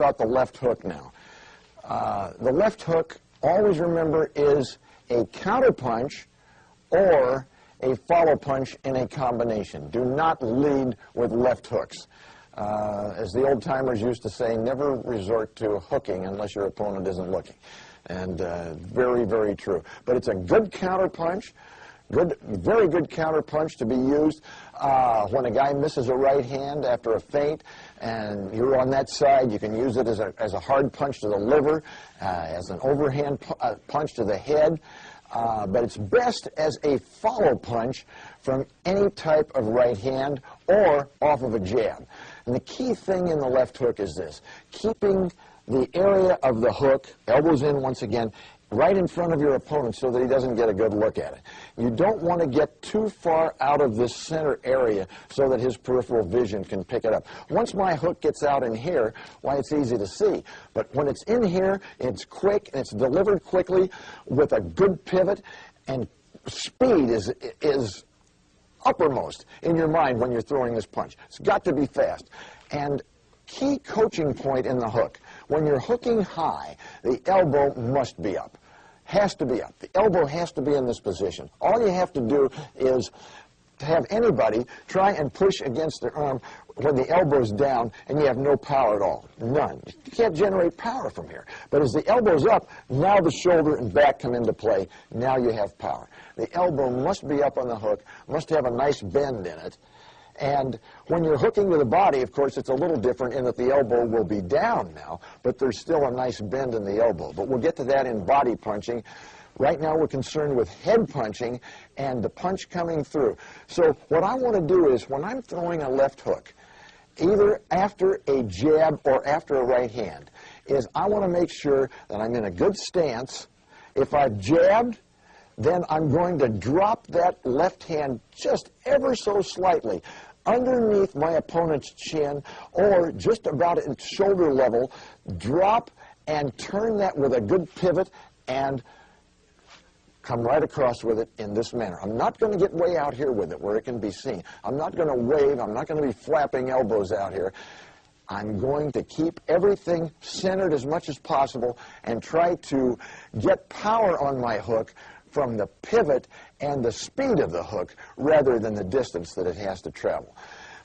about the left hook now. The left hook, always remember, is a counterpunch or a follow punch in a combination. Do not lead with left hooks. As the old-timers used to say, never resort to hooking unless your opponent isn't looking. And very, very true. But it's a good counterpunch. Very good counterpunch to be used when a guy misses a right hand after a feint and you're on that side. You can use it as a hard punch to the liver, as an overhand punch to the head. But it's best as a follow punch from any type of right hand or off of a jab. And the key thing in the left hook is this: keeping the area of the hook, elbows in once again, right in front of your opponent so that he doesn't get a good look at it. You don't want to get too far out of this center area so that his peripheral vision can pick it up. Once my hook gets out in here, why, it's easy to see. But when it's in here, it's quick, and it's delivered quickly with a good pivot, and speed is uppermost in your mind when you're throwing this punch. It's got to be fast. And key coaching point in the hook: when you're hooking high, the elbow must be up. Has to be up. The elbow has to be in this position. All you have to do is to have anybody try and push against their arm when the elbow's down and you have no power at all. None. You can't generate power from here. But as the elbow's up, now the shoulder and back come into play. Now you have power. The elbow must be up on the hook, must have a nice bend in it. And when you're hooking to the body, of course, it's a little different in that the elbow will be down now, but there's still a nice bend in the elbow. But we'll get to that in body punching. Right now we're concerned with head punching and the punch coming through. So what I want to do is, when I'm throwing a left hook, either after a jab or after a right hand, is I want to make sure that I'm in a good stance. If I've jabbed, then I'm going to drop that left hand just ever so slightly underneath my opponent's chin, or just about at shoulder level. Drop and turn that with a good pivot and come right across with it in this manner. I'm not going to get way out here with it where it can be seen. I'm not going to wave. I'm not going to be flapping elbows out here. I'm going to keep everything centered as much as possible and try to get power on my hook from the pivot and the speed of the hook rather than the distance that it has to travel.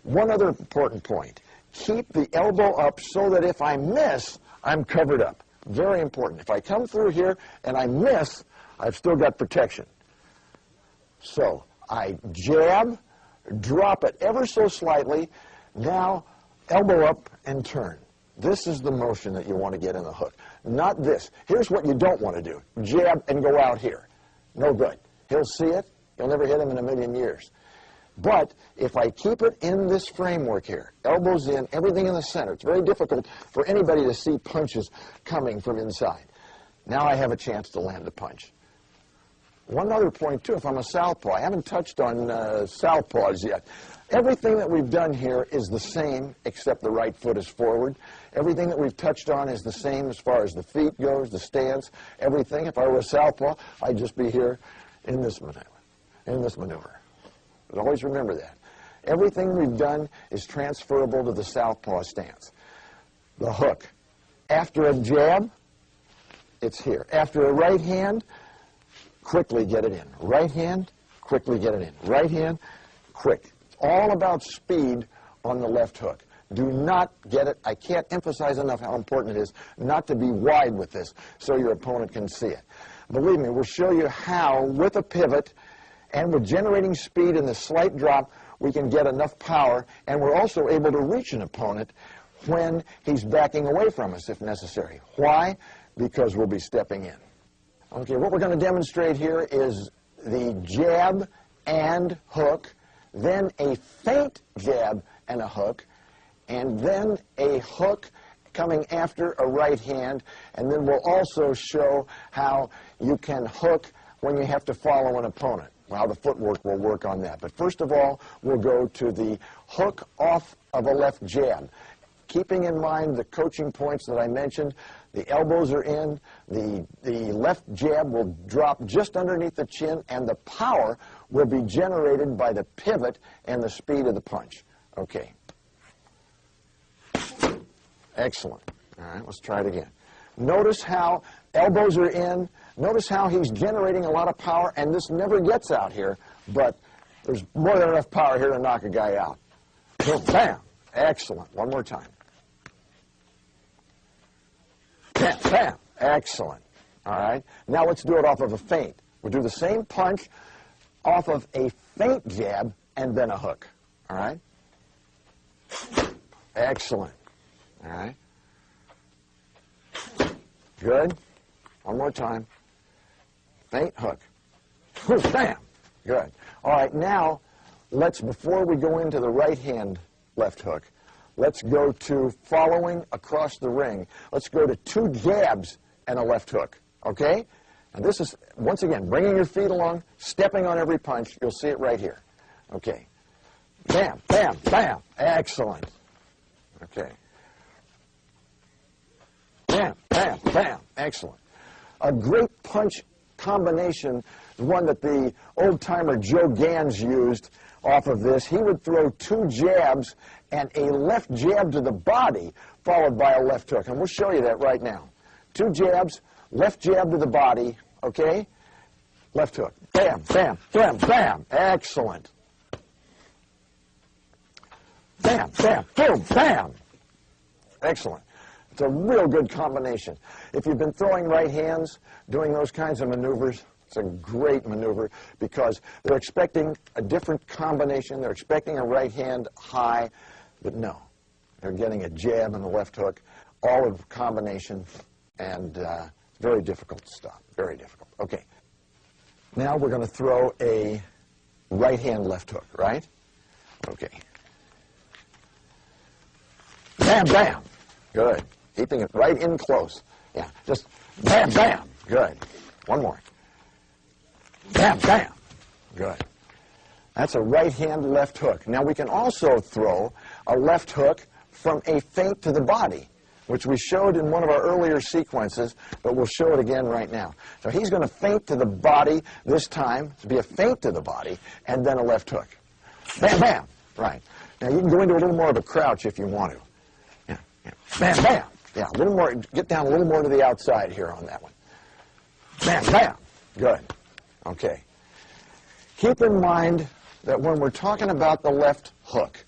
One other important point: keep the elbow up so that if I miss, I'm covered up. Very important. If I come through here and I miss, I've still got protection. So I jab, drop it ever so slightly, now elbow up and turn. This is the motion that you want to get in the hook, not this. Here's what you don't want to do: jab and go out here. No good. He'll see it. You'll never hit him in a million years. But if I keep it in this framework here, elbows in, everything in the center, it's very difficult for anybody to see punches coming from inside. Now I have a chance to land a punch. One other point, too, if I'm a southpaw, I haven't touched on southpaws yet. Everything that we've done here is the same, except the right foot is forward. Everything that we've touched on is the same as far as the feet goes, the stance, everything. If I were a southpaw, I'd just be here in this maneuver. But always remember that. Everything we've done is transferable to the southpaw stance. The hook. After a jab, it's here. After a right hand, quickly get it in. Right hand, quickly get it in. Right hand, quick. It's all about speed on the left hook. Do not get it. I can't emphasize enough how important it is not to be wide with this so your opponent can see it. Believe me, we'll show you how, with a pivot and with generating speed and the slight drop, we can get enough power, and we're also able to reach an opponent when he's backing away from us if necessary. Why? Because we'll be stepping in. Okay, what we're going to demonstrate here is the jab and hook, then a feint jab and a hook, and then a hook coming after a right hand, and then we'll also show how you can hook when you have to follow an opponent. How the footwork will work on that. But first of all, we'll go to the hook off of a left jab. Keeping in mind the coaching points that I mentioned, the elbows are in, the left jab will drop just underneath the chin, and the power will be generated by the pivot and the speed of the punch. Okay. Excellent. All right, let's try it again. Notice how elbows are in. Notice how he's generating a lot of power, and this never gets out here, but there's more than enough power here to knock a guy out. Boom, bam. Excellent. One more time. Bam, bam. Excellent. All right. Now let's do it off of a feint. We'll do the same punch off of a feint jab and then a hook. All right. Excellent. All right. Good. One more time. Feint, hook. Bam. Good. All right, now, before we go into the right hand left hook, let's go to following across the ring. Let's go to 2 jabs and a left hook, okay? And this is, once again, bringing your feet along, stepping on every punch. You'll see it right here. Okay. Bam, bam, bam. Excellent. Okay. Bam, bam, bam. Excellent. A great punch combination, the one that the old-timer Joe Gans used off of this. He would throw 2 jabs and a left jab to the body, followed by a left hook. And we'll show you that right now. 2 jabs, left jab to the body, okay? Left hook. Bam, bam, bam, bam. Excellent. Bam, bam, boom, bam. Excellent. It's a real good combination. If you've been throwing right hands, doing those kinds of maneuvers, it's a great maneuver because they're expecting a different combination. They're expecting a right hand high, but no. They're getting a jab and a left hook, all in combination, and very difficult to stop. Very difficult. Okay. Now we're going to throw a right hand left hook, right? Okay. Bam, bam. Good. Keeping it right in close. Yeah, just bam, bam. Good. One more. Bam, bam. Good. That's a right hand left hook. Now we can also throw a left hook from a feint to the body, which we showed in one of our earlier sequences, but we'll show it again right now. So he's going to feint to the body this time, to be a feint to the body, and then a left hook. Bam, bam. Right. Now you can go into a little more of a crouch if you want to. Yeah, yeah. Bam, bam. Yeah, a little more, get down a little more to the outside here on that one. Bam, bam. Good. Okay. Keep in mind that when we're talking about the left hook,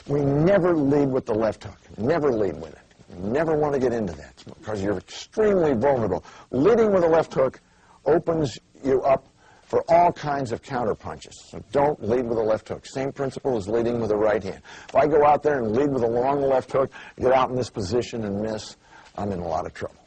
we never lead with the left hook. Never lead with it. You never want to get into that because you're extremely vulnerable. Leading with a left hook opens you up for all kinds of counter punches. So don't lead with a left hook. Same principle as leading with a right hand. If I go out there and lead with a long left hook, get out in this position and miss, I'm in a lot of trouble.